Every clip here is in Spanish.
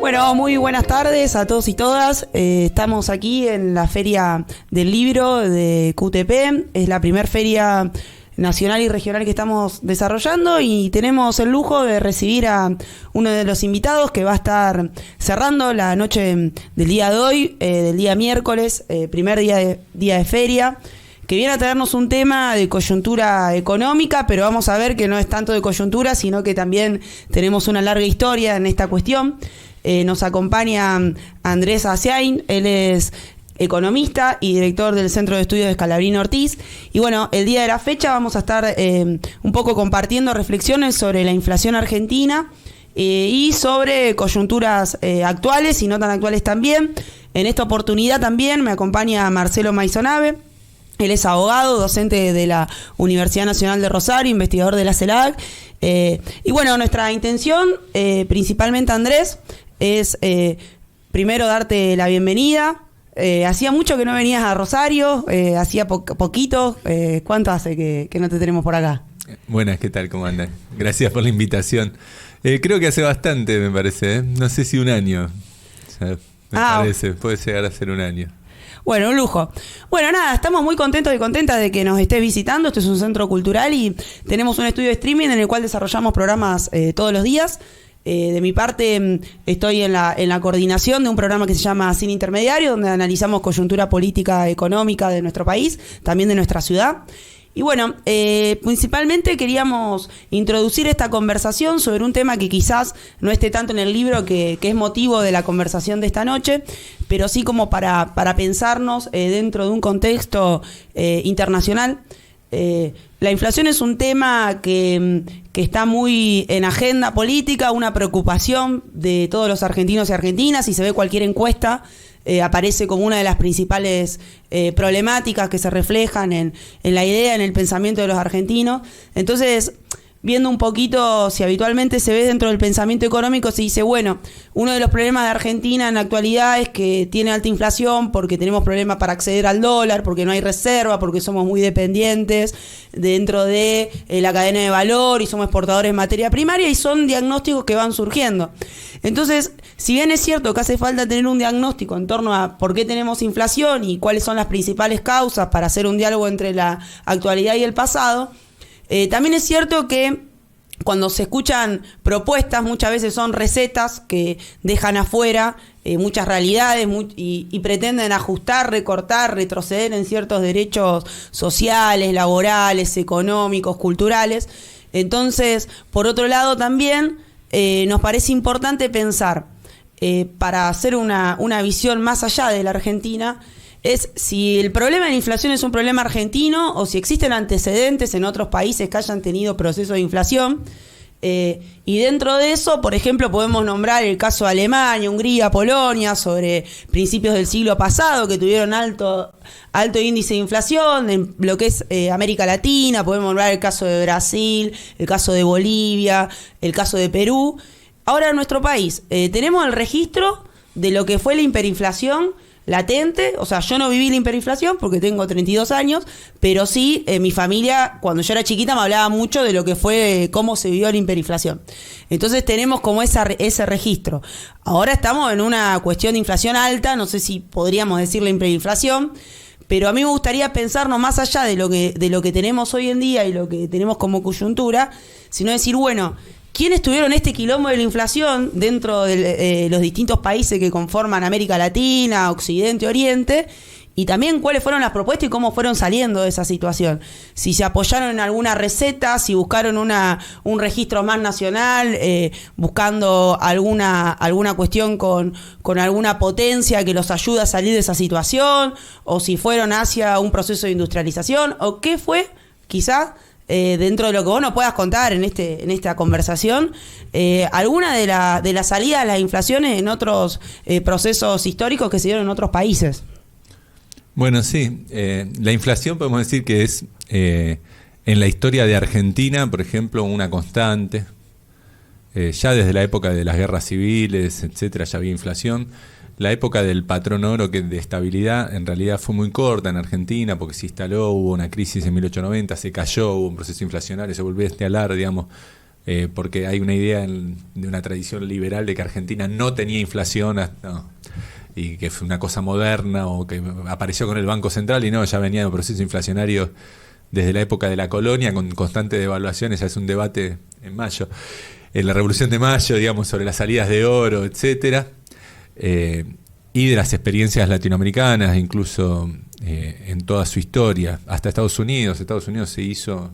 Bueno, muy buenas tardes a todos y todas. Estamos aquí en la Feria del Libro de QTP. Es la primera feria nacional y regional que estamos desarrollando y tenemos el lujo de recibir a uno de los invitados que va a estar cerrando la noche del día de hoy, del día miércoles, primer día de feria, que viene a traernos un tema de coyuntura económica, pero vamos a ver que no es tanto de coyuntura, sino que también tenemos una larga historia en esta cuestión. Nos acompaña Andrés Asiain, él es economista y director del Centro de Estudios de Scalabrini Ortiz. Y bueno, el día de la fecha vamos a estar un poco compartiendo reflexiones sobre la inflación argentina y sobre coyunturas actuales y no tan actuales también. En esta oportunidad también me acompaña Marcelo Maisonave. Él es abogado, docente de la Universidad Nacional de Rosario, investigador de la CELAC. Y bueno, nuestra intención, principalmente Andrés, es primero darte la bienvenida. Hacía mucho que no venías a Rosario, hacía poquito. ¿Cuánto hace que no te tenemos por acá? Buenas, ¿qué tal? ¿Cómo andan? Gracias por la invitación. Creo que hace bastante, me parece. No sé si un año. O sea, me parece, puede llegar a ser un año. Bueno, un lujo. Bueno, nada, estamos muy contentos y contentas de que nos estés visitando. Este es un centro cultural y tenemos un estudio de streaming en el cual desarrollamos programas todos los días. De mi parte, estoy en la coordinación de un programa que se llama Sin Intermediario, donde analizamos coyuntura política, económica de nuestro país, también de nuestra ciudad. Y bueno, principalmente queríamos introducir esta conversación sobre un tema que quizás no esté tanto en el libro, que es motivo de la conversación de esta noche, pero sí como para pensarnos dentro de un contexto internacional. La inflación es un tema que está muy en agenda política, una preocupación de todos los argentinos y argentinas. Si se ve cualquier encuesta, aparece como una de las principales problemáticas que se reflejan en la idea, en el pensamiento de los argentinos. Entonces, viendo un poquito, si habitualmente se ve dentro del pensamiento económico, se dice, bueno, uno de los problemas de Argentina en la actualidad es que tiene alta inflación porque tenemos problemas para acceder al dólar, porque no hay reserva, porque somos muy dependientes dentro de la cadena de valor y somos exportadores de materia primaria, y son diagnósticos que van surgiendo. Entonces, si bien es cierto que hace falta tener un diagnóstico en torno a por qué tenemos inflación y cuáles son las principales causas para hacer un diálogo entre la actualidad y el pasado, también es cierto que cuando se escuchan propuestas, muchas veces son recetas que dejan afuera muchas realidades y pretenden ajustar, recortar, retroceder en ciertos derechos sociales, laborales, económicos, culturales. Entonces, por otro lado también nos parece importante pensar, para hacer una visión más allá de la Argentina, es si el problema de la inflación es un problema argentino o si existen antecedentes en otros países que hayan tenido procesos de inflación. Y dentro de eso, por ejemplo, podemos nombrar el caso de Alemania, Hungría, Polonia, sobre principios del siglo pasado, que tuvieron alto índice de inflación en lo que es América Latina. Podemos nombrar el caso de Brasil, el caso de Bolivia, el caso de Perú. Ahora en nuestro país tenemos el registro de lo que fue la hiperinflación latente. O sea, yo no viví la hiperinflación porque tengo 32 años, pero sí, mi familia, cuando yo era chiquita, me hablaba mucho de lo que fue, cómo se vivió la hiperinflación. Entonces tenemos como ese registro. Ahora estamos en una cuestión de inflación alta, no sé si podríamos decir la hiperinflación, pero a mí me gustaría pensarnos más allá de lo que tenemos hoy en día y lo que tenemos como coyuntura, sino decir, bueno, ¿quiénes tuvieron este quilombo de la inflación dentro de los distintos países que conforman América Latina, Occidente, Oriente? Y también cuáles fueron las propuestas y cómo fueron saliendo de esa situación. Si se apoyaron en alguna receta, si buscaron un registro más nacional, buscando alguna cuestión con alguna potencia que los ayude a salir de esa situación, o si fueron hacia un proceso de industrialización, o qué fue, quizás, dentro de lo que vos nos puedas contar en esta conversación, alguna de las salidas de las inflaciones en otros procesos históricos que se dieron en otros países. Bueno, sí, la inflación podemos decir que es en la historia de Argentina, por ejemplo, una constante. Ya desde la época de las guerras civiles, etcétera, ya había inflación. La época del patrón oro, que de estabilidad, en realidad fue muy corta en Argentina porque se instaló, hubo una crisis en 1890, se cayó, hubo un proceso inflacionario, se volvió a instalar, digamos, porque hay una idea de una tradición liberal de que Argentina no tenía inflación y que fue una cosa moderna o que apareció con el Banco Central y no, ya venía de un proceso inflacionario desde la época de la colonia con constantes devaluaciones. Ya es un debate en mayo, en la Revolución de Mayo, digamos, sobre las salidas de oro, etcétera, y de las experiencias latinoamericanas, incluso en toda su historia, hasta Estados Unidos. Estados Unidos se hizo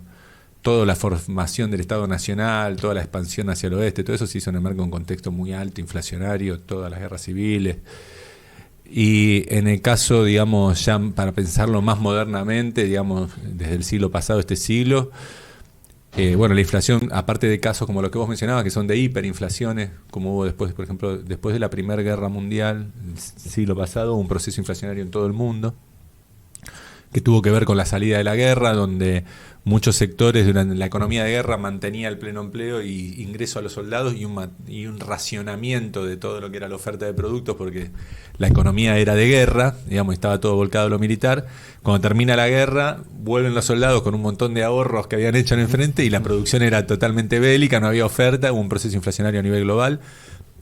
toda la formación del Estado Nacional, toda la expansión hacia el oeste, todo eso se hizo en el marco de un contexto muy alto, inflacionario, todas las guerras civiles. Y en el caso, digamos, ya para pensarlo más modernamente, digamos, desde el siglo pasado, este siglo, bueno, la inflación, aparte de casos como los que vos mencionabas, que son de hiperinflaciones, como hubo después, por ejemplo, después de la Primera Guerra Mundial, el siglo pasado, hubo un proceso inflacionario en todo el mundo, que tuvo que ver con la salida de la guerra, donde muchos sectores durante la economía de guerra mantenía el pleno empleo y ingreso a los soldados y un racionamiento de todo lo que era la oferta de productos, porque la economía era de guerra, digamos, estaba todo volcado a lo militar. Cuando termina la guerra, vuelven los soldados con un montón de ahorros que habían hecho en el frente y la producción era totalmente bélica, no había oferta, hubo un proceso inflacionario a nivel global,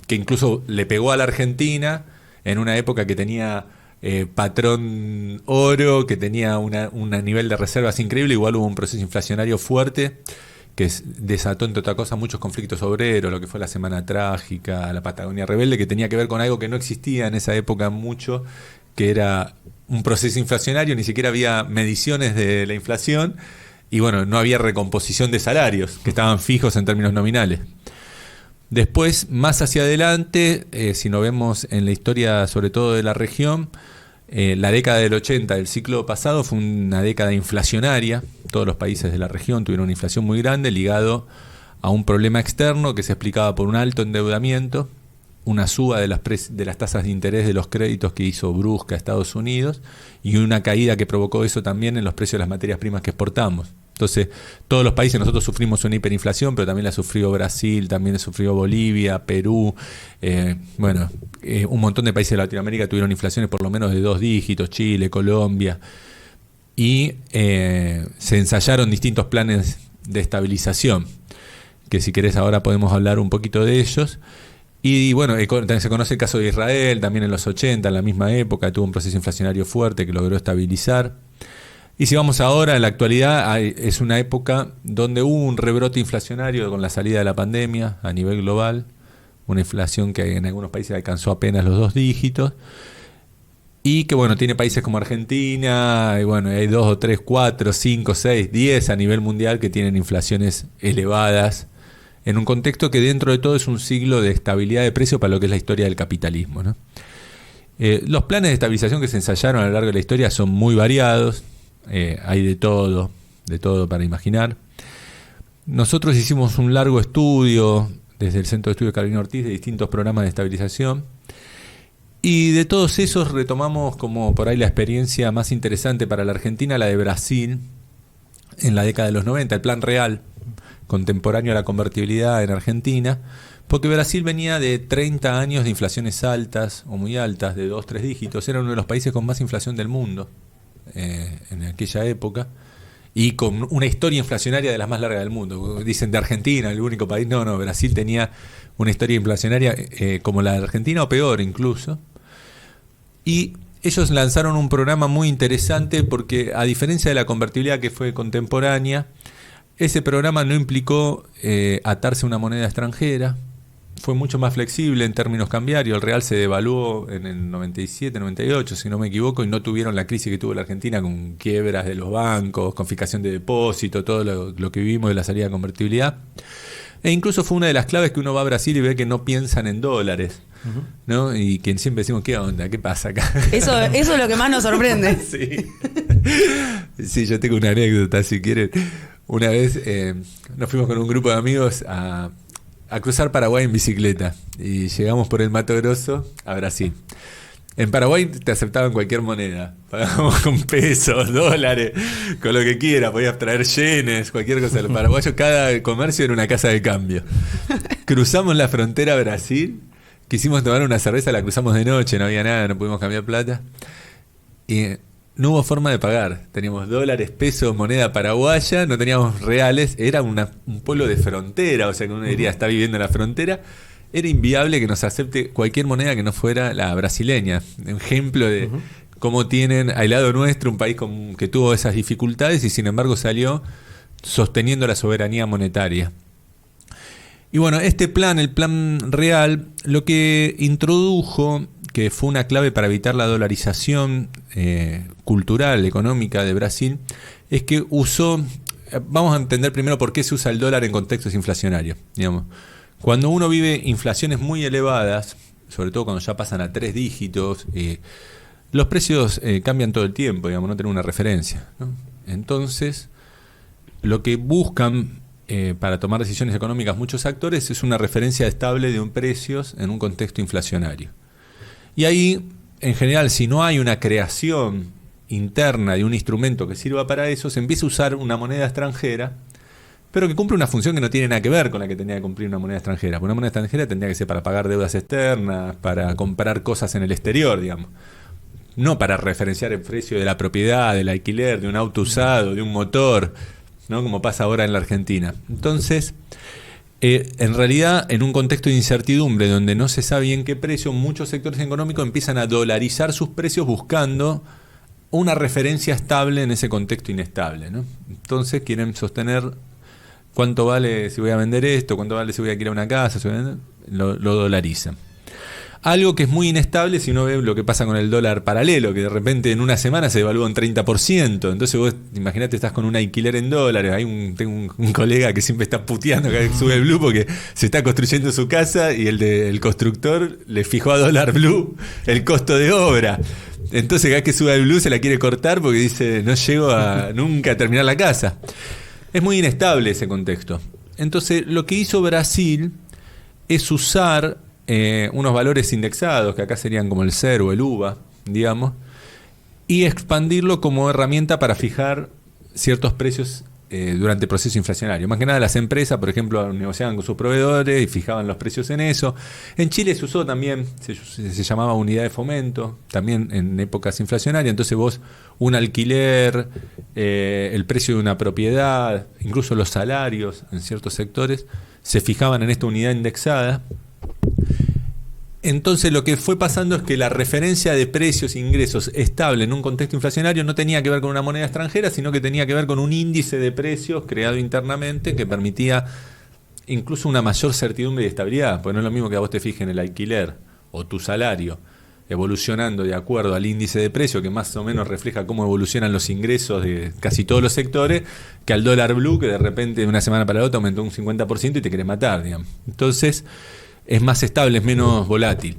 que incluso le pegó a la Argentina en una época que tenía patrón oro, que tenía un nivel de reservas increíble. Igual hubo un proceso inflacionario fuerte que desató, entre otras cosas, muchos conflictos obreros, lo que fue la Semana Trágica, la Patagonia Rebelde, que tenía que ver con algo que no existía en esa época mucho, que era un proceso inflacionario. Ni siquiera había mediciones de la inflación y bueno, no había recomposición de salarios, que estaban fijos en términos nominales. Después, más hacia adelante, si nos vemos en la historia sobre todo de la región, la década del 80 del ciclo pasado fue una década inflacionaria. Todos los países de la región tuvieron una inflación muy grande ligado a un problema externo que se explicaba por un alto endeudamiento, una suba de las tasas de interés de los créditos que hizo brusca Estados Unidos y una caída que provocó eso también en los precios de las materias primas que exportamos. Entonces, todos los países, nosotros sufrimos una hiperinflación, pero también la sufrió Brasil, también la sufrió Bolivia, Perú, un montón de países de Latinoamérica tuvieron inflaciones por lo menos de 2 dígitos, Chile, Colombia, y se ensayaron distintos planes de estabilización, que si querés ahora podemos hablar un poquito de ellos. Y bueno, también se conoce el caso de Israel, también en los 80, en la misma época, tuvo un proceso inflacionario fuerte que logró estabilizar. Y si vamos ahora, en la actualidad, es una época donde hubo un rebrote inflacionario con la salida de la pandemia a nivel global, una inflación que en algunos países alcanzó apenas los 2 dígitos, y que bueno, tiene países como Argentina, y bueno, hay 2 o 3, 4, 5, 6, 10 a nivel mundial que tienen inflaciones elevadas, en un contexto que dentro de todo es un siglo de estabilidad de precios para lo que es la historia del capitalismo, ¿no? Los planes de estabilización que se ensayaron a lo largo de la historia son muy variados. Hay de todo para imaginar. Nosotros hicimos un largo estudio desde el Centro de Estudios Carolina Ortiz de distintos programas de estabilización y de todos esos retomamos como por ahí la experiencia más interesante para la Argentina, la de Brasil en la década de los 90, el plan real contemporáneo a la convertibilidad en Argentina, porque Brasil venía de 30 años de inflaciones altas o muy altas, de 2, 3 dígitos, era uno de los países con más inflación del mundo en aquella época, y con una historia inflacionaria de las más largas del mundo. Dicen de Argentina, el único país. No, Brasil tenía una historia inflacionaria como la de Argentina o peor incluso. Y ellos lanzaron un programa muy interesante porque, a diferencia de la convertibilidad que fue contemporánea, ese programa no implicó atarse a una moneda extranjera. Fue mucho más flexible en términos cambiarios. El real se devaluó en el 97, 98, si no me equivoco, y no tuvieron la crisis que tuvo la Argentina con quiebras de los bancos, confiscación de depósitos, todo lo que vivimos de la salida de convertibilidad. E incluso fue una de las claves que uno va a Brasil y ve que no piensan en dólares, ¿no? Y que siempre decimos, ¿qué onda? ¿Qué pasa acá? Eso es lo que más nos sorprende. Sí, yo tengo una anécdota, si quieren. Una vez nos fuimos con un grupo de amigos a cruzar Paraguay en bicicleta y llegamos por el Mato Grosso a Brasil. En Paraguay te aceptaban cualquier moneda, pagábamos con pesos, dólares, con lo que quiera, podías traer yenes, cualquier cosa. Los paraguayos, cada comercio era una casa de cambio. Cruzamos la frontera a Brasil, quisimos tomar una cerveza, la cruzamos de noche, no había nada, no pudimos cambiar plata. Y no hubo forma de pagar. Teníamos dólares, pesos, moneda paraguaya, no teníamos reales. Era un pueblo de frontera, o sea que uno diría, está viviendo en la frontera. Era inviable que nos acepte cualquier moneda que no fuera la brasileña. Un ejemplo de cómo tienen al lado nuestro un país que tuvo esas dificultades y sin embargo salió sosteniendo la soberanía monetaria. Y bueno, este plan, el plan real, lo que introdujo, que fue una clave para evitar la dolarización cultural, económica de Brasil, es que usó, vamos a entender primero por qué se usa el dólar en contextos inflacionarios, digamos. Cuando uno vive inflaciones muy elevadas, sobre todo cuando ya pasan a 3 dígitos, los precios cambian todo el tiempo, digamos, no tienen una referencia, ¿no? Entonces, lo que buscan para tomar decisiones económicas muchos actores es una referencia estable de un precios en un contexto inflacionario. Y ahí, en general, si no hay una creación interna de un instrumento que sirva para eso, se empieza a usar una moneda extranjera, pero que cumple una función que no tiene nada que ver con la que tenía que cumplir una moneda extranjera. Porque una moneda extranjera tendría que ser para pagar deudas externas, para comprar cosas en el exterior, digamos. No para referenciar el precio de la propiedad, del alquiler, de un auto usado, de un motor, ¿no? Como pasa ahora en la Argentina. Entonces, en realidad, en un contexto de incertidumbre donde no se sabe bien qué precio, muchos sectores económicos empiezan a dolarizar sus precios buscando una referencia estable en ese contexto inestable, ¿no? Entonces quieren sostener cuánto vale si voy a vender esto, cuánto vale si voy a alquilar una casa, lo dolarizan. Algo que es muy inestable si uno ve lo que pasa con el dólar paralelo, que de repente en una semana se devalúa un 30%. Entonces vos, imagínate, estás con un alquiler en dólares. Tengo un colega que siempre está puteando cada vez que sube el Blue porque se está construyendo su casa y el constructor le fijó a dólar Blue el costo de obra. Entonces cada vez que sube el Blue se la quiere cortar porque dice, no llego a nunca a terminar la casa. Es muy inestable ese contexto. Entonces lo que hizo Brasil es usar unos valores indexados, que acá serían como el CER o el UVA, digamos, y expandirlo como herramienta para fijar ciertos precios durante el proceso inflacionario. Más que nada las empresas, por ejemplo, negociaban con sus proveedores y fijaban los precios en eso. En Chile se usó también, se llamaba unidad de fomento, también en épocas inflacionarias. Entonces vos, un alquiler, el precio de una propiedad, incluso los salarios en ciertos sectores, se fijaban en esta unidad indexada. Entonces lo que fue pasando es que la referencia de precios e ingresos estable en un contexto inflacionario no tenía que ver con una moneda extranjera, sino que tenía que ver con un índice de precios creado internamente que permitía incluso una mayor certidumbre y estabilidad, porque no es lo mismo que a vos te fijes en el alquiler o tu salario evolucionando de acuerdo al índice de precio, que más o menos refleja cómo evolucionan los ingresos de casi todos los sectores, que al dólar blue, que de repente de una semana para la otra aumentó un 50% y te quiere matar, digamos. Entonces es más estable, es menos volátil.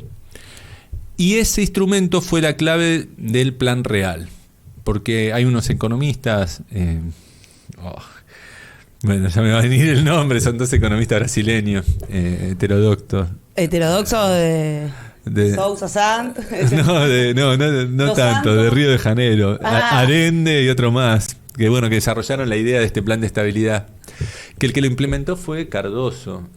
Y ese instrumento fue la clave del plan real, porque hay unos economistas, bueno, ya me va a venir el nombre, son 2 economistas brasileños, heterodoxos. Heterodoxo de Sousa Sant. No tanto, de Río de Janeiro, Arende y otro más, que bueno, que desarrollaron la idea de este plan de estabilidad, que el que lo implementó fue Cardoso.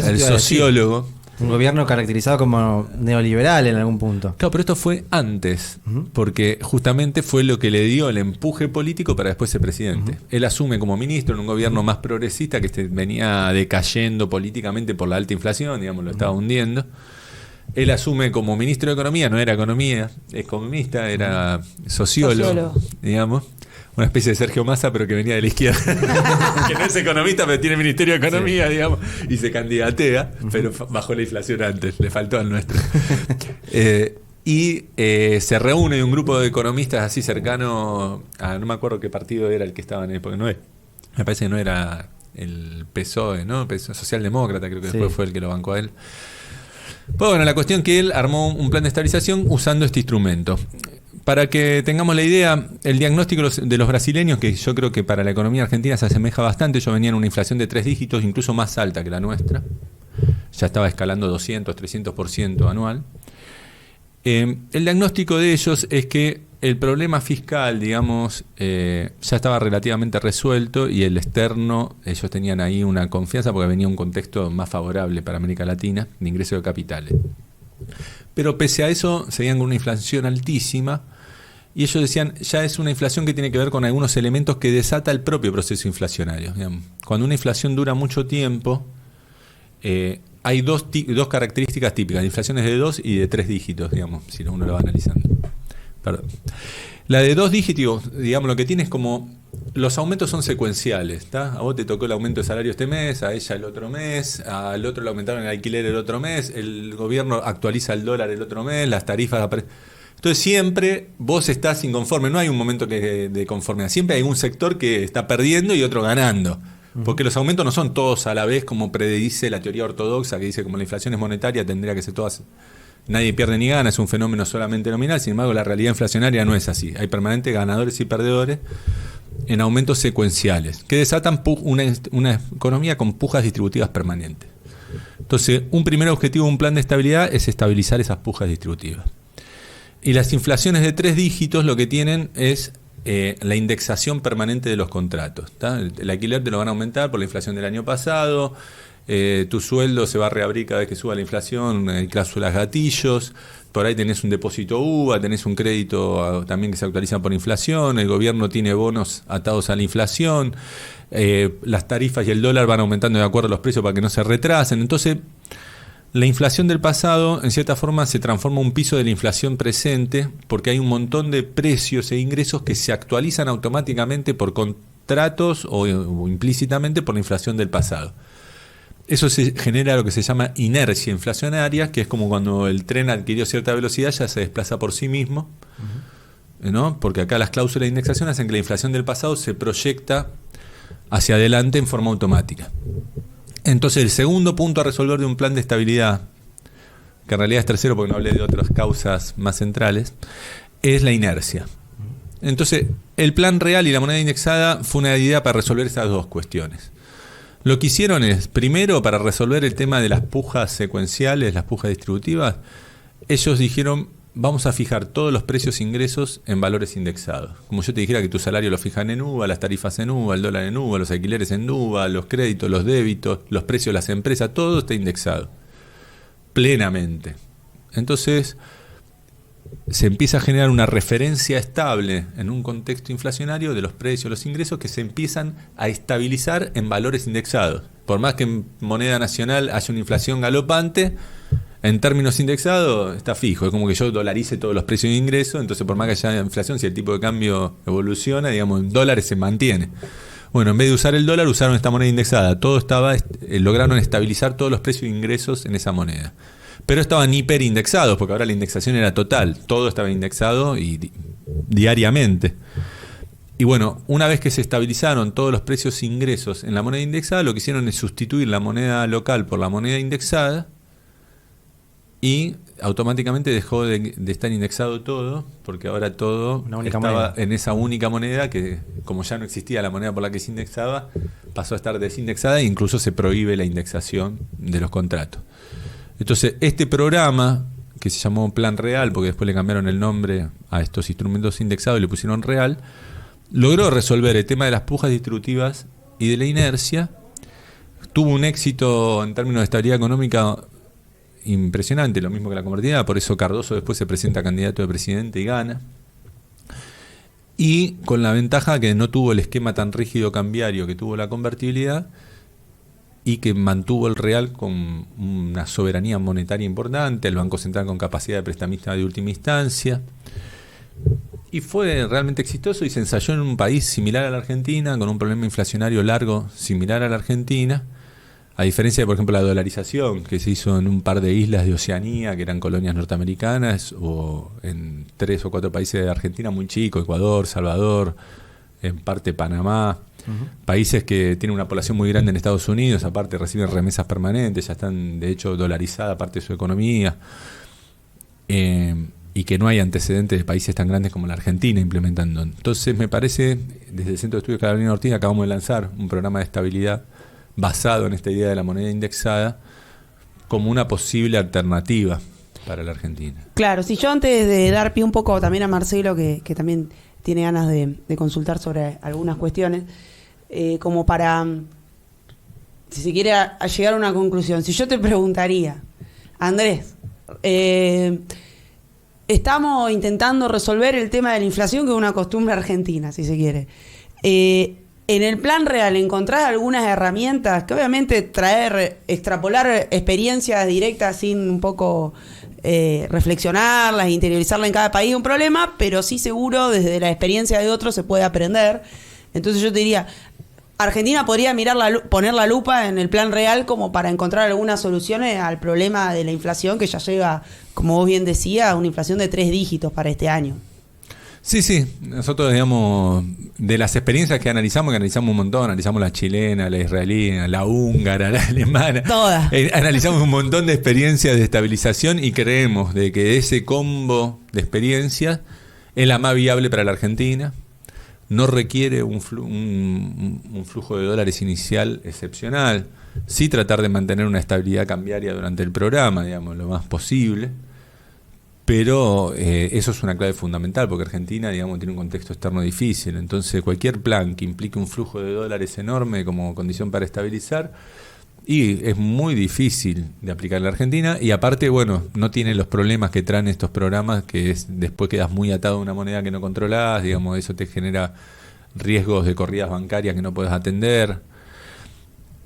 El sociólogo. Un gobierno caracterizado como neoliberal en algún punto. Claro, pero esto fue antes, porque justamente fue lo que le dio el empuje político para después ser presidente. Él asume como ministro en un gobierno más progresista que venía decayendo políticamente por la alta inflación, digamos, lo estaba hundiendo. Él asume como ministro de Economía, no era economía, es economista, era sociólogo, digamos. Una especie de Sergio Massa, pero que venía de la izquierda. Que no es economista, pero tiene Ministerio de Economía, digamos, y se candidatea, pero bajó la inflación antes, le faltó al nuestro. Se reúne un grupo de economistas así cercano a, no me acuerdo qué partido era el que estaba en época, me parece que no era el PSOE, ¿no? PSOE Socialdemócrata, creo que después fue el que lo bancó a él. Pues bueno, la cuestión que él armó un plan de estabilización usando este instrumento. Para que tengamos la idea, el diagnóstico de los brasileños, que yo creo que para la economía argentina se asemeja bastante, ellos venían una inflación de 3 dígitos, incluso más alta que la nuestra. Ya estaba escalando 200, 300% anual. El diagnóstico de ellos es que el problema fiscal, digamos, ya estaba relativamente resuelto y el externo, ellos tenían ahí una confianza porque venía un contexto más favorable para América Latina de ingreso de capitales. Pero pese a eso, seguían con una inflación altísima Y ellos decían, ya es una inflación que tiene que ver con algunos elementos que desata el propio proceso inflacionario. Digamos. Cuando una inflación dura mucho tiempo, hay dos características típicas, inflaciones de 2 y de 3 dígitos, digamos, si uno lo va analizando. Perdón. La de 2 dígitos, digamos, lo que tiene es como, los aumentos son secuenciales, ¿tá? A vos te tocó el aumento de salario este mes, a ella el otro mes, al otro le aumentaron el alquiler el otro mes, el gobierno actualiza el dólar el otro mes, las tarifas aparecen. Entonces siempre vos estás inconforme, no hay un momento de conformidad, siempre hay un sector que está perdiendo y otro ganando, porque los aumentos no son todos a la vez como predice la teoría ortodoxa, que dice como la inflación es monetaria, tendría que ser todas, nadie pierde ni gana, es un fenómeno solamente nominal, sin embargo la realidad inflacionaria no es así, hay permanentes ganadores y perdedores en aumentos secuenciales, que desatan una economía con pujas distributivas permanentes. Entonces, un primer objetivo de un plan de estabilidad es estabilizar esas pujas distributivas. Y las inflaciones de 3 dígitos lo que tienen es la indexación permanente de los contratos. ¿Tá? El alquiler te lo van a aumentar por la inflación del año pasado, tu sueldo se va a reabrir cada vez que suba la inflación, hay cláusulas gatillos, por ahí tenés un depósito UVA, tenés un crédito también que se actualiza por inflación, el gobierno tiene bonos atados a la inflación, las tarifas y el dólar van aumentando de acuerdo a los precios para que no se retrasen. Entonces, la inflación del pasado, en cierta forma, se transforma en un piso de la inflación presente porque hay un montón de precios e ingresos que se actualizan automáticamente por contratos o implícitamente por la inflación del pasado. Eso se genera lo que se llama inercia inflacionaria, que es como cuando el tren adquirió cierta velocidad, ya se desplaza por sí mismo, ¿no? Porque acá las cláusulas de indexación hacen que la inflación del pasado se proyecta hacia adelante en forma automática. Entonces, el segundo punto a resolver de un plan de estabilidad, que en realidad es tercero porque no hablé de otras causas más centrales, es la inercia. Entonces, el plan real y la moneda indexada fue una idea para resolver esas dos cuestiones. Lo que hicieron es, primero, para resolver el tema de las pujas secuenciales, las pujas distributivas, ellos dijeron, vamos a fijar todos los precios e ingresos en valores indexados. Como yo te dijera que tu salario lo fijan en UVA, las tarifas en UVA, el dólar en UVA, los alquileres en UVA, los créditos, los débitos, los precios de las empresas, todo está indexado. Plenamente. Entonces, se empieza a generar una referencia estable en un contexto inflacionario de los precios, los ingresos que se empiezan a estabilizar en valores indexados. Por más que en moneda nacional haya una inflación galopante, en términos indexados está fijo. Es como que yo dolarice todos los precios de ingreso, entonces por más que haya inflación, si el tipo de cambio evoluciona, digamos, en dólares se mantiene. Bueno, en vez de usar el dólar, usaron esta moneda indexada. Todo estaba, lograron estabilizar todos los precios de ingresos en esa moneda. Pero estaban hiperindexados, porque ahora la indexación era total. Todo estaba indexado y diariamente. Y bueno, una vez que se estabilizaron todos los precios e ingresos en la moneda indexada, lo que hicieron es sustituir la moneda local por la moneda indexada y automáticamente dejó de estar indexado todo, porque ahora todo estaba en esa única moneda que, como ya no existía la moneda por la que se indexaba, pasó a estar desindexada e incluso se prohíbe la indexación de los contratos. Entonces, este programa, que se llamó Plan Real, porque después le cambiaron el nombre a estos instrumentos indexados y le pusieron Real, logró resolver el tema de las pujas distributivas y de la inercia. Tuvo un éxito en términos de estabilidad económica impresionante, lo mismo que la convertibilidad, por eso Cardoso después se presenta candidato de presidente y gana. Y con la ventaja que no tuvo el esquema tan rígido cambiario que tuvo la convertibilidad y que mantuvo el real con una soberanía monetaria importante, el Banco Central con capacidad de prestamista de última instancia. Y fue realmente exitoso y se ensayó en un país similar a la Argentina, con un problema inflacionario largo similar a la Argentina, a diferencia de, por ejemplo, la dolarización que se hizo en un par de islas de Oceanía, que eran colonias norteamericanas, o en 3 o 4 países de Argentina muy chicos, Ecuador, Salvador, en parte Panamá, países que tienen una población muy grande en Estados Unidos, aparte reciben remesas permanentes, ya están de hecho dolarizadas parte de su economía, y que no hay antecedentes de países tan grandes como la Argentina implementando. Entonces me parece, desde el Centro de Estudios Carolina Ortiz acabamos de lanzar un programa de estabilidad basado en esta idea de la moneda indexada como una posible alternativa para la Argentina. Claro, si yo antes de dar pie un poco también a Marcelo, que también tiene ganas de consultar sobre algunas cuestiones, como para, si se quiere, a llegar a una conclusión. Si yo te preguntaría, Andrés, estamos intentando resolver el tema de la inflación, que es una costumbre argentina, si se quiere. En el plan real, encontrar algunas herramientas que obviamente extrapolar experiencias directas sin un poco reflexionarlas, interiorizarlas en cada país es un problema, pero sí seguro desde la experiencia de otros se puede aprender. Entonces yo te diría, Argentina podría poner la lupa en el plan real como para encontrar algunas soluciones al problema de la inflación, que ya llega, como vos bien decías, a una inflación de 3 dígitos para este año. Sí, nosotros, digamos, de las experiencias que analizamos un montón, analizamos la chilena, la israelí, la húngara, la alemana. Todas. Analizamos un montón de experiencias de estabilización y creemos de que ese combo de experiencias es la más viable para la Argentina. No requiere un flujo de dólares inicial excepcional. Sí tratar de mantener una estabilidad cambiaria durante el programa, digamos, lo más posible. Pero eso es una clave fundamental, porque Argentina, digamos, tiene un contexto externo difícil. Entonces, cualquier plan que implique un flujo de dólares enorme como condición para estabilizar, y es muy difícil de aplicar en la Argentina. Y aparte, bueno, no tiene los problemas que traen estos programas, que es después quedas muy atado a una moneda que no controlás, digamos, eso te genera riesgos de corridas bancarias que no puedes atender.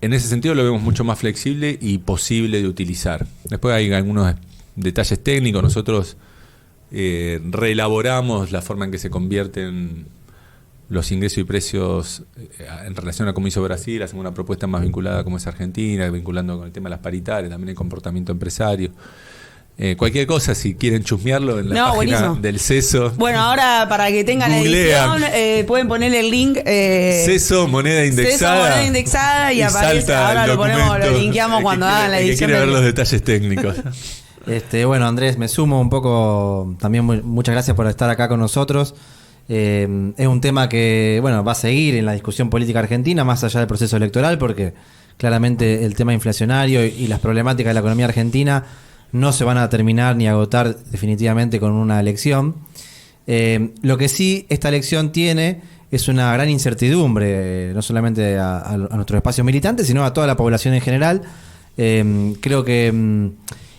En ese sentido lo vemos mucho más flexible y posible de utilizar. Después hay algunos detalles técnicos. Nosotros reelaboramos la forma en que se convierten los ingresos y precios en relación a cómo hizo Brasil. Hacemos una propuesta más vinculada como es Argentina, vinculando con el tema de las paritarias, también el comportamiento empresario. Cualquier cosa, si quieren chusmearlo en la página buenísimo. del CESO. Bueno, ahora para que tengan la edición, pueden ponerle el link. CESO, moneda indexada. Y aparece. Ahora lo linkeamos cuando hagan la edición. Que quiere ver los detalles técnicos. Bueno, Andrés, me sumo un poco. También muchas gracias por estar acá con nosotros. Es un tema que, bueno, va a seguir en la discusión política argentina, más allá del proceso electoral, porque claramente el tema inflacionario y las problemáticas de la economía argentina no se van a terminar ni agotar definitivamente con una elección. Lo que sí esta elección tiene es una gran incertidumbre, no solamente a nuestros espacios militantes, sino a toda la población en general. Creo que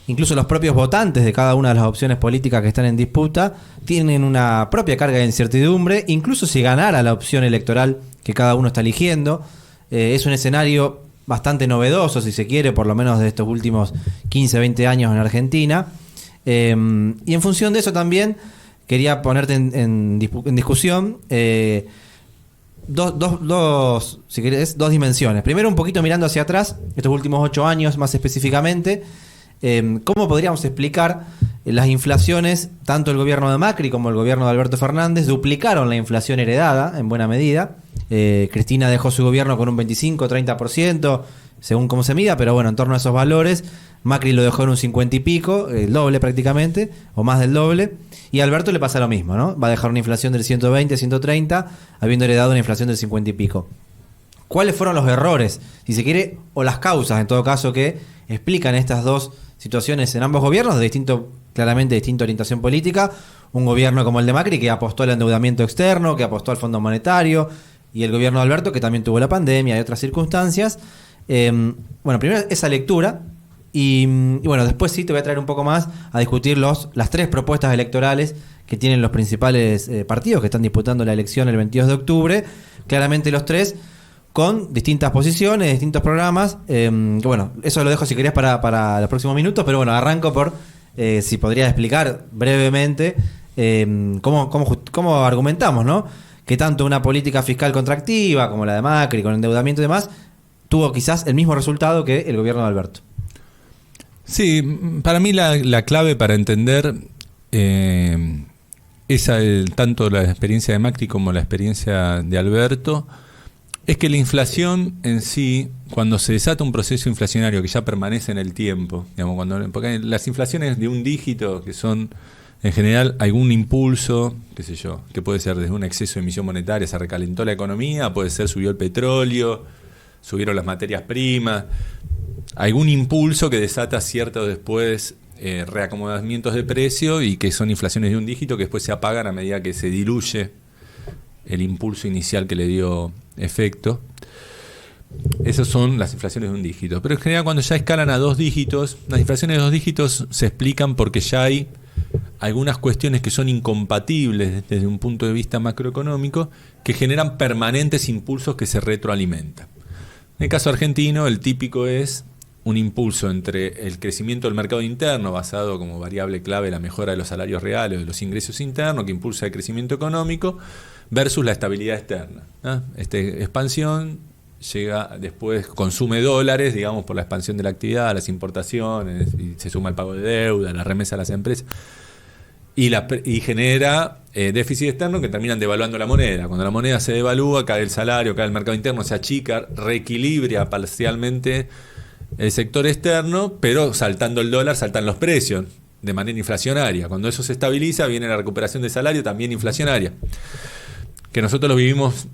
incluso los propios votantes de cada una de las opciones políticas que están en disputa tienen una propia carga de incertidumbre, incluso si ganara la opción electoral que cada uno está eligiendo. Es un escenario bastante novedoso, si se quiere, por lo menos de estos últimos 15, 20 años en Argentina. Y en función de eso también quería ponerte en discusión si querés, dos dimensiones. Primero, un poquito mirando hacia atrás, estos últimos 8 años más específicamente. ¿Cómo podríamos explicar las inflaciones? Tanto el gobierno de Macri como el gobierno de Alberto Fernández duplicaron la inflación heredada en buena medida. Cristina dejó su gobierno con un 25-30%, según cómo se mida, pero bueno, en torno a esos valores. Macri lo dejó en un 50 y pico, el doble prácticamente, o más del doble. Y a Alberto le pasa lo mismo, ¿no? Va a dejar una inflación del 120-130, habiendo heredado una inflación del 50 y pico. ¿Cuáles fueron los errores, si se quiere, o las causas, en todo caso, que explican estas dos situaciones en ambos gobiernos, claramente distinta orientación política? Un gobierno como el de Macri, que apostó al endeudamiento externo, que apostó al Fondo Monetario, y el gobierno de Alberto, que también tuvo la pandemia y otras circunstancias. Bueno, primero esa lectura, y bueno, después sí te voy a traer un poco más a discutir las 3 propuestas electorales que tienen los principales partidos que están disputando la elección el 22 de octubre. Claramente los 3 con distintas posiciones, distintos programas. Bueno, eso lo dejo si querías para los próximos minutos, pero bueno, arranco por si podrías explicar brevemente cómo argumentamos, ¿no? Que tanto una política fiscal contractiva como la de Macri, con endeudamiento y demás, tuvo quizás el mismo resultado que el gobierno de Alberto. Sí, para mí la clave para entender tanto la experiencia de Macri como la experiencia de Alberto es que la inflación en sí, cuando se desata un proceso inflacionario que ya permanece en el tiempo, digamos, porque las inflaciones de un dígito, que son en general algún impulso, qué sé yo, que puede ser desde un exceso de emisión monetaria, se recalentó la economía, puede ser subió el petróleo, subieron las materias primas, algún impulso que desata ciertos después reacomodamientos de precio y que son inflaciones de un dígito que después se apagan a medida que se diluye el impulso inicial que le dio efecto. Esas son las inflaciones de un dígito. Pero en general cuando ya escalan a 2 dígitos, las inflaciones de 2 dígitos se explican porque ya hay algunas cuestiones que son incompatibles desde un punto de vista macroeconómico, que generan permanentes impulsos que se retroalimentan. En el caso argentino, el típico es un impulso entre el crecimiento del mercado interno, basado como variable clave en la mejora de los salarios reales o de los ingresos internos, que impulsa el crecimiento económico, versus la estabilidad externa, ¿no? Esta expansión llega después, consume dólares, digamos, por la expansión de la actividad, las importaciones, y se suma el pago de deuda, la remesa a las empresas, y genera déficit externo que terminan devaluando la moneda. Cuando la moneda se devalúa, cae el salario, cae el mercado interno, se achica, reequilibra parcialmente el sector externo, pero saltando el dólar, saltan los precios de manera inflacionaria. Cuando eso se estabiliza, viene la recuperación de salario, también inflacionaria. Que nosotros lo vivimos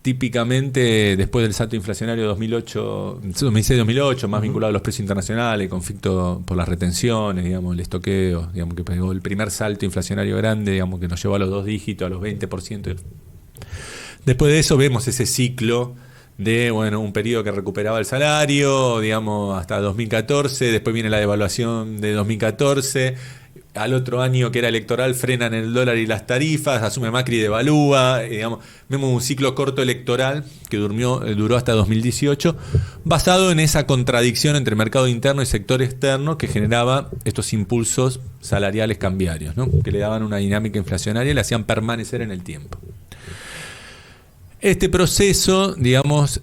típicamente después del salto inflacionario 2006-2008, más vinculado a los precios internacionales, conflicto por las retenciones, digamos, el estoqueo, digamos, que pegó el primer salto inflacionario grande, digamos, que nos llevó a los 2 dígitos, a los 20%. Después de eso vemos ese ciclo de, bueno, un periodo que recuperaba el salario, digamos, hasta 2014, después viene la devaluación de 2014, al otro año que era electoral frenan el dólar y las tarifas, asume Macri y devalúa, digamos, vemos un ciclo corto electoral que duró hasta 2018, basado en esa contradicción entre mercado interno y sector externo que generaba estos impulsos salariales cambiarios, ¿no? Que le daban una dinámica inflacionaria y le hacían permanecer en el tiempo. Este proceso, digamos,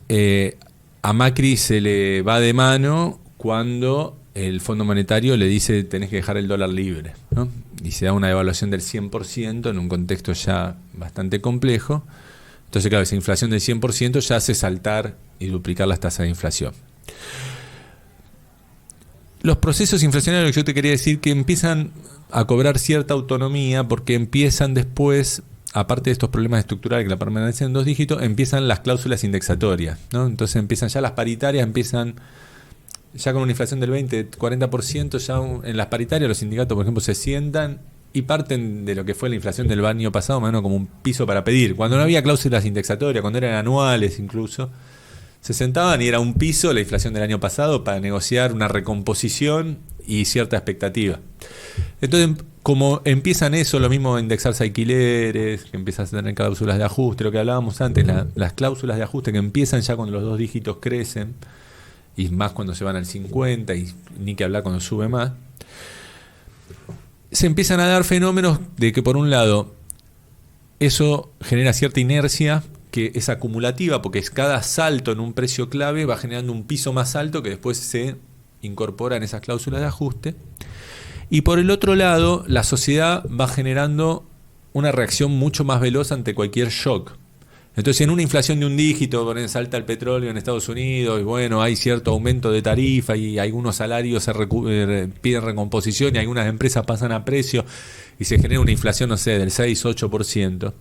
a Macri se le va de mano cuando el Fondo Monetario le dice tenés que dejar el dólar libre, ¿no? Y se da una devaluación del 100% en un contexto ya bastante complejo. Entonces, claro, esa inflación del 100% ya hace saltar y duplicar las tasas de inflación. Los procesos inflacionarios que yo te quería decir que empiezan a cobrar cierta autonomía porque empiezan después, aparte de estos problemas estructurales que la permanecen en 2 dígitos, empiezan las cláusulas indexatorias, ¿no? Entonces empiezan ya las paritarias, empiezan ya con una inflación del 20-40%, ya en las paritarias los sindicatos, por ejemplo, se sientan y parten de lo que fue la inflación del año pasado, más o menos como un piso para pedir. Cuando no había cláusulas indexatorias, cuando eran anuales incluso, se sentaban y era un piso la inflación del año pasado para negociar una recomposición y cierta expectativa. Entonces, como empiezan eso, lo mismo indexarse alquileres, que empiezan a tener cláusulas de ajuste, lo que hablábamos antes, las cláusulas de ajuste que empiezan ya cuando los 2 dígitos crecen, y más cuando se van al 50, y ni que hablar cuando sube más, se empiezan a dar fenómenos de que, por un lado, eso genera cierta inercia, que es acumulativa, porque es cada salto en un precio clave va generando un piso más alto que después se incorpora en esas cláusulas de ajuste. Y por el otro lado, la sociedad va generando una reacción mucho más veloz ante cualquier shock. Entonces, en una inflación de 1 dígito, salta el petróleo en Estados Unidos, y bueno, hay cierto aumento de tarifa y algunos salarios piden recomposición y algunas empresas pasan a precio y se genera una inflación, no sé, del 6-8%.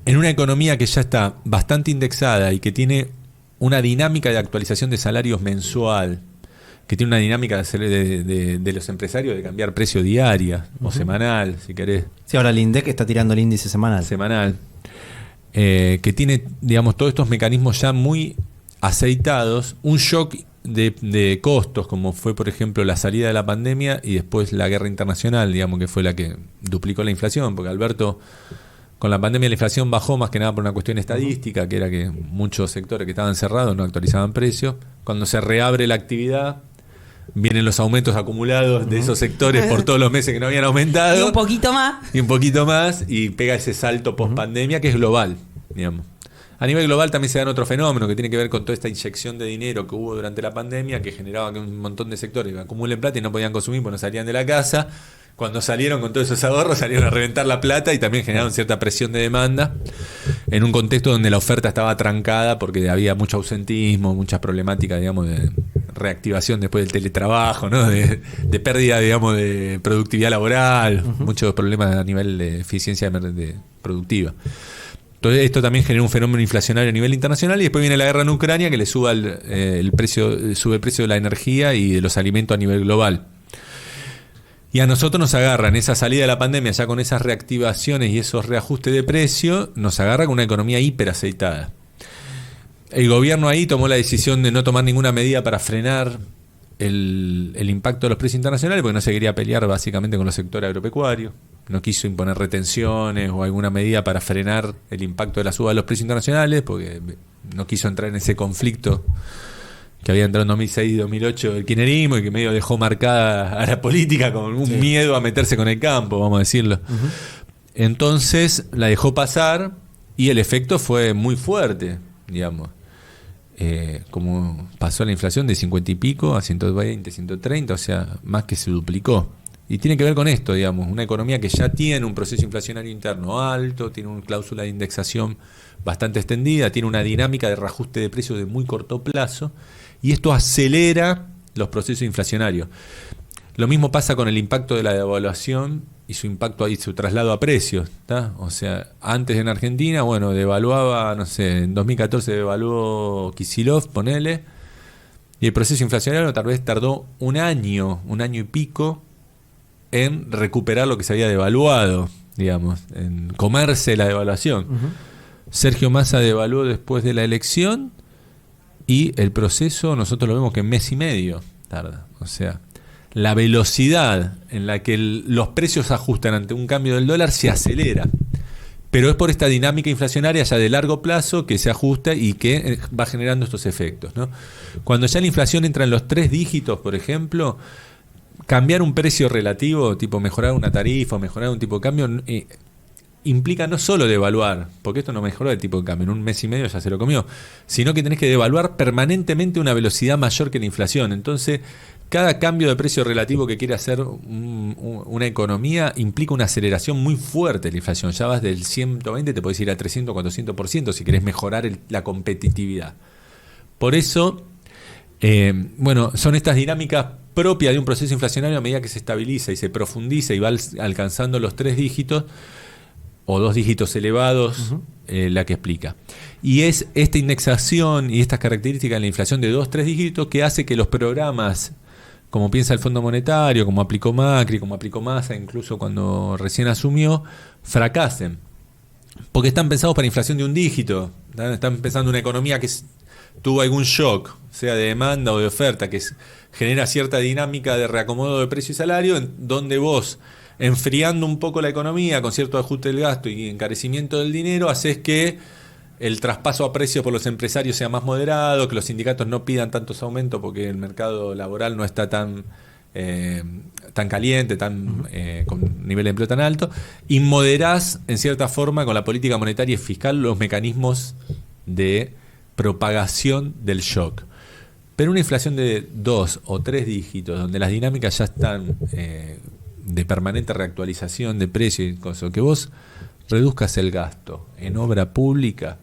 En una economía que ya está bastante indexada y que tiene una dinámica de actualización de salarios mensual, que tiene una dinámica de los empresarios de cambiar precio diaria o semanal, si querés. Sí, ahora el INDEC está tirando el índice semanal. Que tiene, digamos, todos estos mecanismos ya muy aceitados, un shock de costos, como fue, por ejemplo, la salida de la pandemia y después la guerra internacional, digamos, que fue la que duplicó la inflación, porque Alberto, con la pandemia la inflación bajó más que nada por una cuestión estadística, que era que muchos sectores que estaban cerrados no actualizaban precios. Cuando se reabre la actividad, vienen los aumentos acumulados de esos sectores por todos los meses que no habían aumentado. Y un poquito más. Y pega ese salto post pandemia que es global, digamos. A nivel global también se dan otro fenómeno que tiene que ver con toda esta inyección de dinero que hubo durante la pandemia, que generaba que un montón de sectores acumulen plata y no podían consumir porque no salían de la casa. Cuando salieron con todos esos ahorros, salieron a reventar la plata y también generaron cierta presión de demanda en un contexto donde la oferta estaba trancada porque había mucho ausentismo, muchas problemáticas, digamos, de reactivación después del teletrabajo, ¿no? De pérdida, digamos, de productividad laboral, muchos problemas a nivel de eficiencia productiva. Entonces, esto también genera un fenómeno inflacionario a nivel internacional y después viene la guerra en Ucrania que le sube el precio de la energía y de los alimentos a nivel global. Y a nosotros nos agarran esa salida de la pandemia ya con esas reactivaciones y esos reajustes de precio, nos agarra con una economía hiperaceitada. El gobierno ahí tomó la decisión de no tomar ninguna medida para frenar el impacto de los precios internacionales, porque no se quería pelear básicamente con los sectores agropecuarios, no quiso imponer retenciones o alguna medida para frenar el impacto de la suba de los precios internacionales, porque no quiso entrar en ese conflicto que había entrado en 2006 y 2008 el kirchnerismo y que medio dejó marcada a la política con un miedo a meterse con el campo, vamos a decirlo. Entonces la dejó pasar y el efecto fue muy fuerte, digamos. Como pasó la inflación de 50 y pico a 120, 130, o sea, más que se duplicó. Y tiene que ver con esto, digamos, una economía que ya tiene un proceso inflacionario interno alto, tiene una cláusula de indexación bastante extendida, tiene una dinámica de reajuste de precios de muy corto plazo, y esto acelera los procesos inflacionarios. Lo mismo pasa con el impacto de la devaluación y su impacto y su traslado a precios, ¿tá? O sea, antes en Argentina, bueno, devaluaba, no sé, en 2014 devaluó Kicillof, ponele, y el proceso inflacionario tal vez tardó un año y pico en recuperar lo que se había devaluado, digamos, en comerse la devaluación. Sergio Massa devaluó después de la elección y el proceso nosotros lo vemos que en mes y medio tarda. O sea, la velocidad en la que los precios se ajustan ante un cambio del dólar se acelera. Pero es por esta dinámica inflacionaria ya de largo plazo que se ajusta y que va generando estos efectos, ¿no? Cuando ya la inflación entra en los 3 dígitos, por ejemplo, cambiar un precio relativo, tipo mejorar una tarifa o mejorar un tipo de cambio, implica no solo devaluar, porque esto no mejoró el tipo de cambio, en un mes y medio ya se lo comió, sino que tenés que devaluar permanentemente a una velocidad mayor que la inflación. Entonces, cada cambio de precio relativo que quiere hacer una economía implica una aceleración muy fuerte de la inflación. Ya vas del 120, te podés ir a 300, 400% si querés mejorar la competitividad. Por eso, bueno, son estas dinámicas propias de un proceso inflacionario a medida que se estabiliza y se profundiza y va alcanzando los 3 dígitos o 2 dígitos elevados, la que explica. Y es esta indexación y estas características de la inflación de 2-3 dígitos que hace que los programas, como piensa el Fondo Monetario, como aplicó Macri, como aplicó Massa, incluso cuando recién asumió, fracasen. Porque están pensados para inflación de un dígito. Están pensando en una economía que tuvo algún shock, sea de demanda o de oferta, que genera cierta dinámica de reacomodo de precio y salario, en donde vos, enfriando un poco la economía con cierto ajuste del gasto y encarecimiento del dinero, haces que el traspaso a precios por los empresarios sea más moderado, que los sindicatos no pidan tantos aumentos porque el mercado laboral no está tan caliente, con nivel de empleo tan alto, y moderás en cierta forma con la política monetaria y fiscal los mecanismos de propagación del shock. Pero una inflación de 2 o 3 dígitos, donde las dinámicas ya están de permanente reactualización de precios y cosas, que vos reduzcas el gasto en obra pública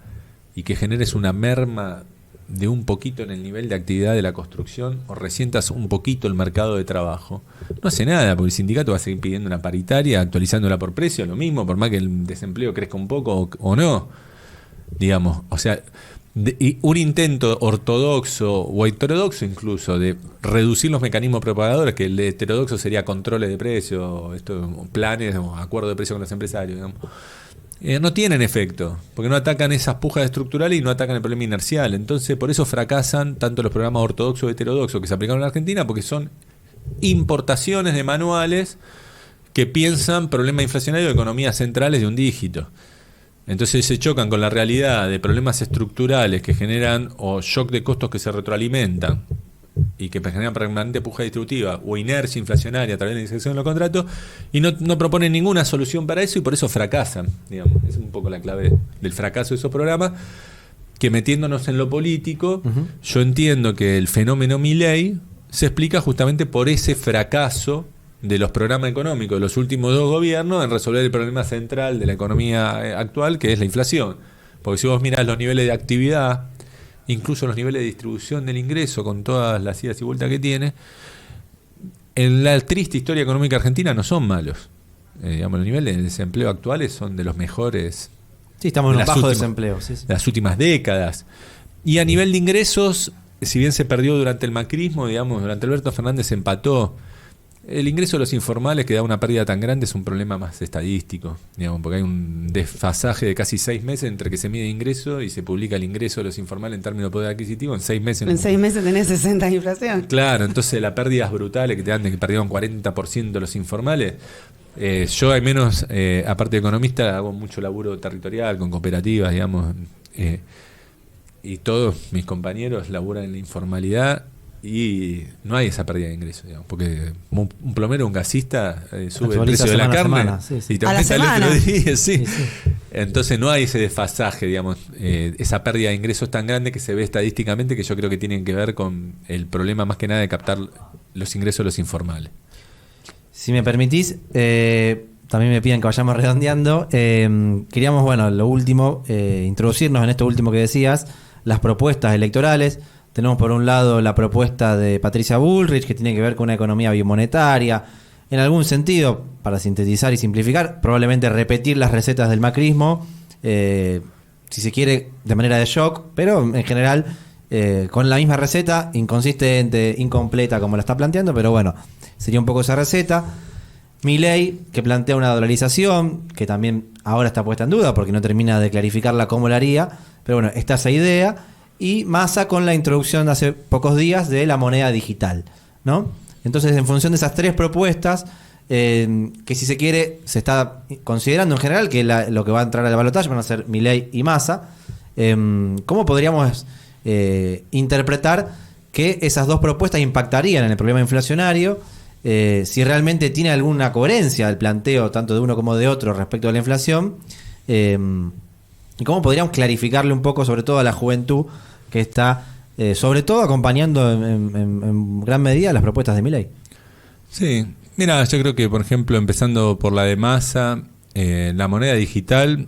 y que generes una merma de un poquito en el nivel de actividad de la construcción o resientas un poquito el mercado de trabajo, no hace nada, porque el sindicato va a seguir pidiendo una paritaria, actualizándola por precio, lo mismo, por más que el desempleo crezca un poco o no, digamos. O sea, y un intento ortodoxo o heterodoxo incluso de reducir los mecanismos propagadores, que el heterodoxo sería controles de precios, planes o acuerdos de precio con los empresarios, digamos, no tienen efecto, porque no atacan esas pujas estructurales y no atacan el problema inercial. Entonces, por eso fracasan tanto los programas ortodoxos o heterodoxos que se aplicaron en la Argentina, porque son importaciones de manuales que piensan problemas inflacionarios de economías centrales de un dígito. Entonces se chocan con la realidad de problemas estructurales que generan o shock de costos que se retroalimentan y que generan permanente puja distributiva o inercia inflacionaria a través de la indexación de los contratos, y no proponen ninguna solución para eso y por eso fracasan, digamos. Es un poco la clave del fracaso de esos programas, que metiéndonos en lo político, yo entiendo que el fenómeno Milei se explica justamente por ese fracaso de los programas económicos de los últimos 2 gobiernos en resolver el problema central de la economía actual, que es la inflación. Porque si vos mirás los niveles de actividad, incluso los niveles de distribución del ingreso, con todas las idas y vueltas que tiene, en la triste historia económica argentina no son malos. Digamos, los niveles de desempleo actuales son de los mejores. Sí, estamos en un bajo desempleo. Sí. De las últimas décadas. Y a nivel de ingresos, si bien se perdió durante el macrismo, digamos, durante Alberto Fernández se empató El ingreso de los informales que da una pérdida tan grande es un problema más estadístico, digamos, porque hay un desfasaje de casi 6 meses entre que se mide ingreso y se publica el ingreso de los informales en términos de poder adquisitivo. En 6 meses. En 6 meses tenés 60 de inflación. Claro, entonces las pérdidas brutales que te dan de que perdieron 40% los informales. Yo al menos, aparte de economista, hago mucho laburo territorial con cooperativas, digamos, y todos mis compañeros laburan en la informalidad y no hay esa pérdida de ingresos, digamos, porque un plomero, un gasista sube el precio de la carne y te aumenta el otro día, sí. Entonces no hay ese desfasaje, digamos, esa pérdida de ingresos tan grande que se ve estadísticamente, que yo creo que tienen que ver con el problema más que nada de captar los ingresos de los informales. Si me permitís, también me piden que vayamos redondeando. Queríamos, bueno, lo último, introducirnos en esto último que decías, las propuestas electorales. Tenemos por un lado la propuesta de Patricia Bullrich, que tiene que ver con una economía bimonetaria. En algún sentido, para sintetizar y simplificar, probablemente repetir las recetas del macrismo, si se quiere, de manera de shock, pero en general con la misma receta, inconsistente, incompleta como la está planteando, pero bueno, sería un poco esa receta. Milei, que plantea una dolarización, que también ahora está puesta en duda porque no termina de clarificarla cómo la haría, pero bueno, está esa idea. Y Massa con la introducción de hace pocos días de la moneda digital, ¿no? Entonces, en función de esas tres propuestas, que si se quiere, se está considerando en general que lo que va a entrar al balotaje van a ser Milei y Massa. ¿Cómo podríamos interpretar que esas dos propuestas impactarían en el problema inflacionario? Si realmente tiene alguna coherencia el planteo tanto de uno como de otro respecto a la inflación, y cómo podríamos clarificarle un poco, sobre todo a la juventud que está sobre todo acompañando en gran medida las propuestas de Milei. Sí, mira, yo creo que por ejemplo, empezando por la de Massa, la moneda digital,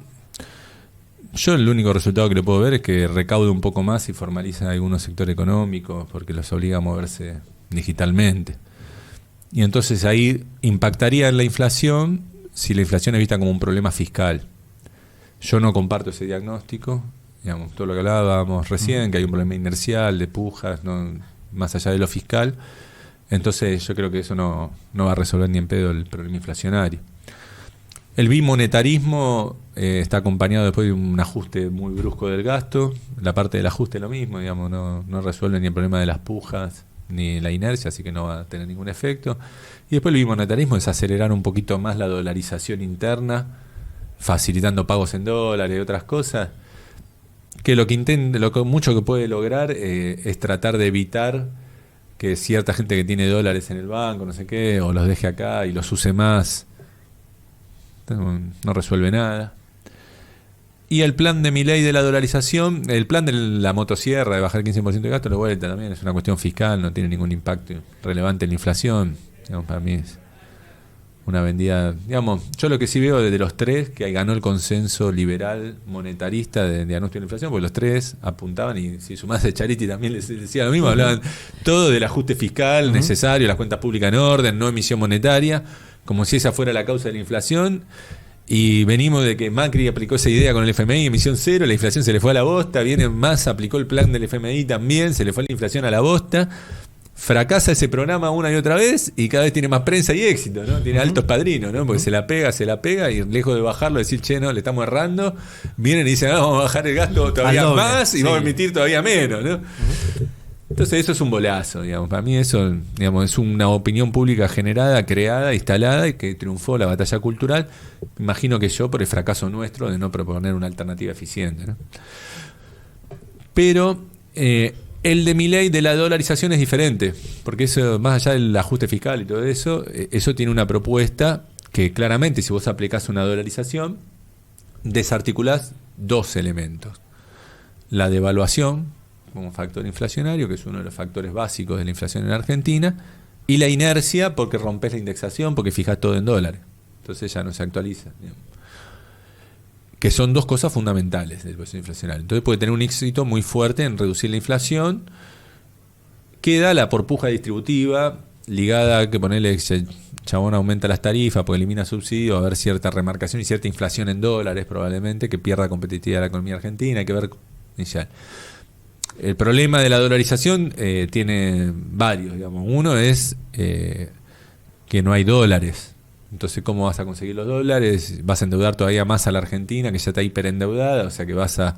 yo el único resultado que le puedo ver es que recaude un poco más y formaliza algunos sectores económicos porque los obliga a moverse digitalmente. Y entonces ahí impactaría en la inflación si la inflación es vista como un problema fiscal. Yo no comparto ese diagnóstico, digamos, todo lo que hablábamos recién, que hay un problema inercial de pujas, ¿no? Más allá de lo fiscal. Entonces yo creo que eso no va a resolver ni en pedo el problema inflacionario. El bimonetarismo está acompañado después de un ajuste muy brusco del gasto. La parte del ajuste es lo mismo, digamos, no resuelve ni el problema de las pujas ni la inercia, así que no va a tener ningún efecto. Y después el bimonetarismo es acelerar un poquito más la dolarización interna, facilitando pagos en dólares y otras cosas, que mucho que puede lograr es tratar de evitar que cierta gente que tiene dólares en el banco, no sé qué, o los deje acá y los use más. No resuelve nada. Y el plan de Milei de la dolarización, el plan de la motosierra de bajar el 15% de gasto, de vuelta también es una cuestión fiscal, no tiene ningún impacto relevante en la inflación. Digamos, para mí es una vendida, digamos, yo lo que sí veo desde los tres, que ganó el consenso liberal monetarista de diagnóstico de la inflación, porque los tres apuntaban, y si sumás a Charity también les decía lo mismo, hablaban todo del ajuste fiscal necesario, las cuentas públicas en orden, no emisión monetaria, como si esa fuera la causa de la inflación. Y venimos de que Macri aplicó esa idea con el FMI, emisión cero, la inflación se le fue a la bosta, viene Massa, aplicó el plan del FMI también, se le fue la inflación a la bosta. Fracasa ese programa una y otra vez y cada vez tiene más prensa y éxito, ¿no? Tiene altos padrinos, ¿no? Porque se la pega y lejos de bajarlo, decir, che, no, le estamos errando, vienen y dicen, vamos a bajar el gasto todavía más y vamos a emitir todavía menos, ¿no? Entonces eso es un bolazo, digamos. Para mí eso, digamos, es una opinión pública generada, creada, instalada y que triunfó la batalla cultural. Imagino que yo por el fracaso nuestro de no proponer una alternativa eficiente, ¿no? Pero el de Milei de la dolarización es diferente, porque eso, más allá del ajuste fiscal y todo eso, eso tiene una propuesta que claramente, si vos aplicás una dolarización, desarticulás dos elementos. La devaluación como factor inflacionario, que es uno de los factores básicos de la inflación en Argentina, y la inercia porque rompes la indexación, porque fijas todo en dólares. Entonces ya no se actualiza, digamos. Que son dos cosas fundamentales del proceso inflacionario. Entonces puede tener un éxito muy fuerte en reducir la inflación. Queda la porpuja distributiva ligada a que ponerle chabón aumenta las tarifas porque elimina subsidios, va a haber cierta remarcación y cierta inflación en dólares probablemente, que pierda competitividad la economía argentina. Hay que ver inicial. El problema de la dolarización tiene varios, digamos. Uno es que no hay dólares. Entonces, ¿cómo vas a conseguir los dólares? Vas a endeudar todavía más a la Argentina, que ya está hiperendeudada, o sea que vas a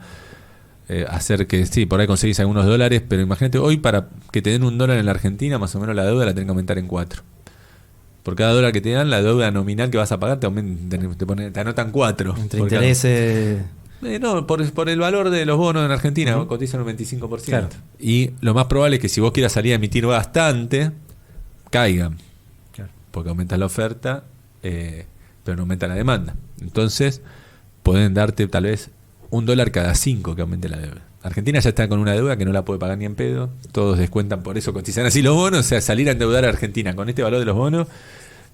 hacer que, sí, por ahí conseguís algunos dólares, pero imagínate, hoy para que te den $1 en la Argentina, más o menos la deuda la tenés que aumentar en 4. Por cada dólar que te dan, la deuda nominal que vas a pagar te anotan 4. Entre intereses... No, por el valor de los bonos en Argentina, cotizan un 25%. Claro. Y lo más probable es que si vos quieras salir a emitir bastante, caigan. Claro. Porque aumenta la oferta, pero no aumenta la demanda. Entonces, pueden darte tal vez $1 cada 5 que aumente la deuda. Argentina ya está con una deuda que no la puede pagar ni en pedo. Todos descuentan por eso, cotizan así los bonos. O sea, salir a endeudar a Argentina con este valor de los bonos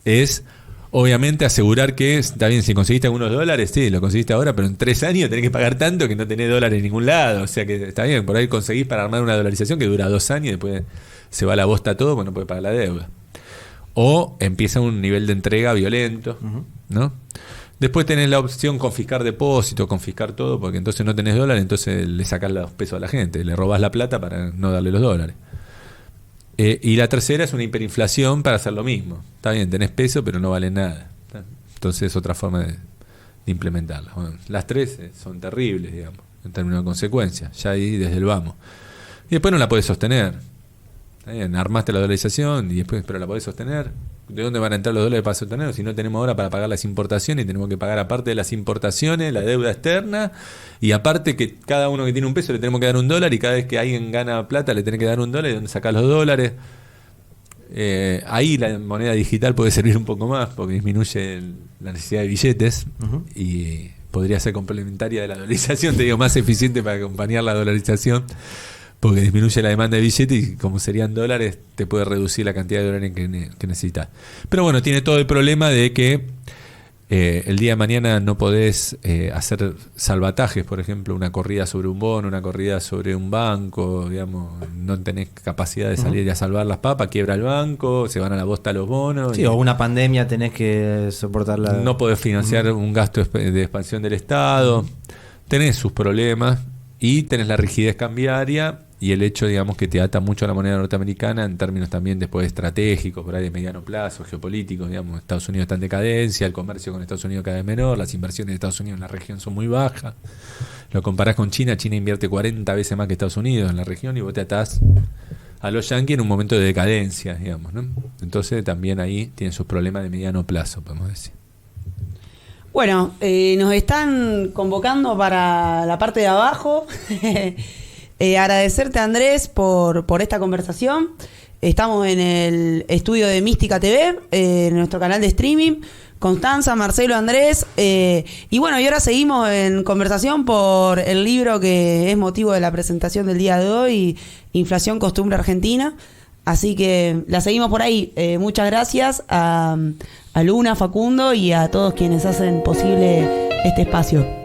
es, obviamente, asegurar que, está bien, si conseguiste algunos dólares, sí, lo conseguiste ahora, pero en 3 años tenés que pagar tanto que no tenés dólares en ningún lado. O sea que está bien, por ahí conseguís para armar una dolarización que dura 2 años y después se va a la bosta todo porque no puede pagar la deuda. O empieza un nivel de entrega violento, ¿no? Después tenés la opción confiscar depósitos, confiscar todo, porque entonces no tenés dólares, entonces le sacás los pesos a la gente, le robás la plata para no darle los dólares. Y la tercera es una hiperinflación para hacer lo mismo. Está bien, tenés peso, pero no vale nada. Entonces es otra forma de implementarla. Bueno, las tres son terribles, digamos, en términos de consecuencias, ya ahí desde el vamos. Y después no la podés sostener. Está bien, armaste la dolarización y después, pero la podés sostener. ¿De dónde van a entrar los dólares para sostener? Si no tenemos ahora para pagar las importaciones y tenemos que pagar aparte de las importaciones, la deuda externa, y aparte que cada uno que tiene un peso le tenemos que dar $1 y cada vez que alguien gana plata le tenés que dar $1 y dónde sacás los dólares. Ahí la moneda digital puede servir un poco más porque disminuye la necesidad de billetes y podría ser complementaria de la dolarización, te digo, más eficiente para acompañar la dolarización. Porque disminuye la demanda de billetes y como serían dólares, te puede reducir la cantidad de dólares que necesitas. Pero bueno, tiene todo el problema de que el día de mañana no podés hacer salvatajes, por ejemplo, una corrida sobre un bono, una corrida sobre un banco, digamos, no tenés capacidad de salir a salvar las papas, quiebra el banco, se van a la bosta los bonos. Sí, o una pandemia tenés que soportarla. No podés financiar un gasto de expansión del Estado, tenés sus problemas y tenés la rigidez cambiaria. Y el hecho, digamos, que te ata mucho a la moneda norteamericana en términos también después estratégicos, por ahí de mediano plazo, geopolíticos, digamos, Estados Unidos está en decadencia, el comercio con Estados Unidos cada vez menor, las inversiones de Estados Unidos en la región son muy bajas. Lo comparás con China, China invierte 40 veces más que Estados Unidos en la región y vos te atás a los yanquis en un momento de decadencia, digamos, ¿no? Entonces también ahí tienen sus problemas de mediano plazo, podemos decir. Bueno, nos están convocando para la parte de abajo. Agradecerte, Andrés, por esta conversación. Estamos en el estudio de Mística TV, en nuestro canal de streaming. Constanza, Marcelo, Andrés. Y bueno, y ahora seguimos en conversación por el libro que es motivo de la presentación del día de hoy, Inflación, Costumbre Argentina. Así que la seguimos por ahí. Muchas gracias a Luna, Facundo y a todos quienes hacen posible este espacio.